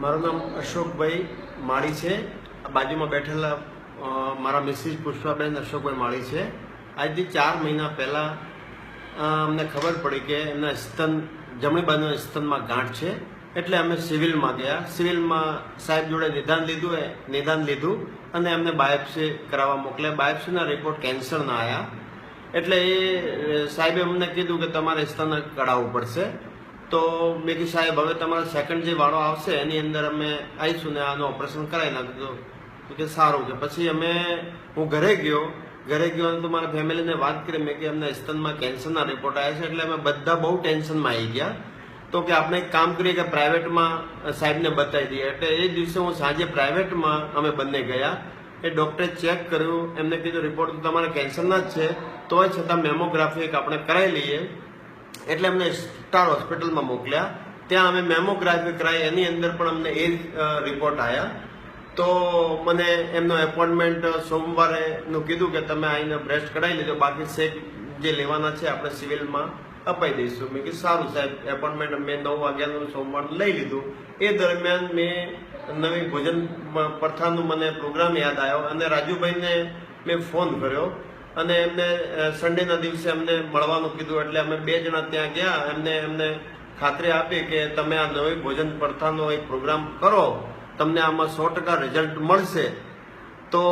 મારું નામ અશોકભાઈ માળી છે. બાજુમાં બેઠેલા મારા મિસિસ પુષ્પાબેન અશોકભાઈ માળી છે. આજથી 4 મહિના પહેલાં અમને ખબર પડી કે એમના સ્તન જમણી બાજુના સ્તનમાં ગાંઠ છે. એટલે અમે સિવિલમાં ગયા. સિવિલમાં સાહેબ જોડે નિદાન લીધું અને એમને બાયોપ્સી કરાવવા મોકલ્યા. બાયોપ્સીના રિપોર્ટ કેન્સરના આવ્યા. એટલે એ સાહેબે અમને કીધું કે તમારે સ્તન કઢાવવું પડશે. તો મેં કીધું સાહેબ હવે તમારો સેકન્ડ જે વાળો આવશે એની અંદર અમે આવીશું ને આનું ઓપરેશન કરાવી નાખીશું. તો કે સારું. કે પછી હું ઘરે ગયો અને તો મારા ફેમિલીને વાત કરી. મેં કે એમના સ્તનમાં કેન્સરના રિપોર્ટ આવ્યા છે. એટલે અમે બધા બહુ ટેન્શનમાં આવી ગયા. તો કે આપણે એક કામ કરીએ કે પ્રાઇવેટમાં સાહેબને બતાવી દઈએ. એટલે એ દિવસે હું સાંજે પ્રાઇવેટમાં અમે બંને ગયા. એ ડૉક્ટરે ચેક કર્યું. એમને કીધું રિપોર્ટ તો તમારા કેન્સરના જ છે, તોય છતાં મેમોગ્રાફી એક આપણે કરાવી લઈએ. એટલે અમને સ્ટાર હોસ્પિટલમાં મોકલ્યા. ત્યાં અમે મેમોગ્રાફી કરાવી. એની અંદર પણ અમને એ રિપોર્ટ આવ્યા. તો મને એમનો એપોઇન્ટમેન્ટ સોમવારેનું કીધું કે તમે આવીને બ્રેસ્ટ કઢાવી લેજો, બાકી શેક જે લેવાના છે આપણે સિવિલમાં અપાઈ દઈશું. મેં કીધું સારું સાહેબ. એપોઇન્ટમેન્ટ મેં 9 વાગ્યાનું સોમવારનું લઈ લીધું. એ દરમિયાન મેં નવી ભોજન પ્રથાનું મને પ્રોગ્રામ યાદ આવ્યો અને રાજુભાઈને મેં ફોન કર્યો અને એમને સન્ડેના દિવસે અમને મળવાનું કીધું. એટલે અમે 2 જણા ત્યાં ગયા. એમને ખાતરી આપી કે તમે આ નવી ભોજન પ્રથાનો એક પ્રોગ્રામ કરો, તમને આમાં 100% રિઝલ્ટ મળશે. તો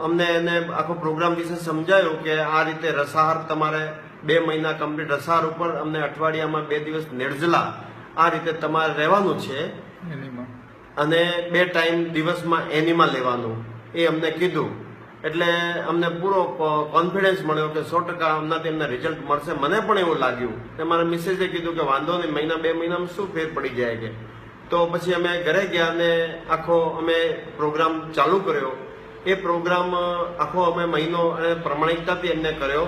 અમને એને આખો પ્રોગ્રામ વિશે સમજાયું કે આ રીતે રસાહાર તમારે 2 મહિના કમ્પ્લીટ રસાહાર ઉપર અમને અઠવાડિયામાં 2 દિવસ નિર્જલા આ રીતે તમારે રહેવાનું છે અને 2 ટાઈમ દિવસમાં એનિમા લેવાનું એ અમને કીધું. એટલે અમને પૂરો કોન્ફિડન્સ મળ્યો કે 100% અમનાથી એમને રિઝલ્ટ મળશે. મને પણ એવું લાગ્યું. અને મારા મિસેસે કીધું કે વાંધો નહીં, મહિના 2 મહિનામાં શું ફેર પડી જાય કે. તો પછી અમે ઘરે ગયા અને આખો અમે પ્રોગ્રામ ચાલુ કર્યો. એ પ્રોગ્રામ આખો અમે મહિનો અને પ્રમાણિકતાથી એમને કર્યો.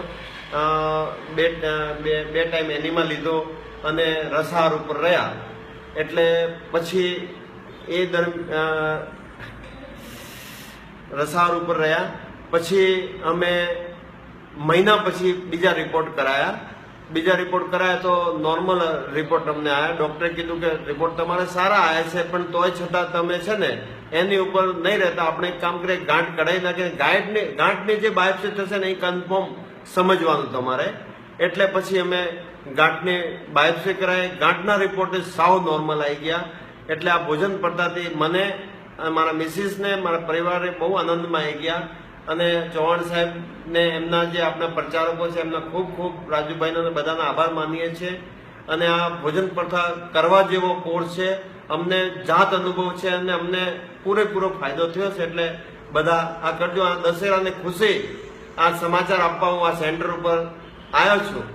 2 ટાઈમ એનિમા લીધો અને રસાહાર ઉપર રહ્યા. એટલે પછી એ રસાહાર ઉપર રહ્યા. પછી અમે મહિના પછી બીજા રિપોર્ટ કરાયા તો નોર્મલ રિપોર્ટ અમને આવ્યા. ડૉક્ટરે કીધું કે રિપોર્ટ તમારે સારા આવ્યા છે, પણ તોય છતાં તમે છે ને એની ઉપર નહીં રહેતા આપણે એક કામ કરીએ, ગાંઠ કઢાવી નાખીએ. ગાંઠની જે બાયોપ્સી થશે ને એ કન્ફર્મ સમજવાનું તમારે. એટલે પછી અમે ગાંઠની બાયોપ્સી કરાવી. ગાંઠના રિપોર્ટ સાવ નોર્મલ આવી ગયા. એટલે આ ભોજન પદ્ધતિ મને મારા મિસિસને મારા પરિવારે બહુ આનંદમાં આવી ગયા. અને ચૌહાણ સાહેબને એમના જે આપણા પ્રચારકો છે એમના ખૂબ ખૂબ રાજુભાઈનો બધાના આભાર માનીએ છીએ. અને આ ભોજન પ્રથા કરવા જેવો કોર્સ છે. અમને જાત અનુભવ છે અને અમને પૂરેપૂરો ફાયદો થયો છે. એટલે બધા આ કરજો. આ દશેરાની ખુશી આ સમાચાર આપવા હું આ સેન્ટર ઉપર આવ્યો છું.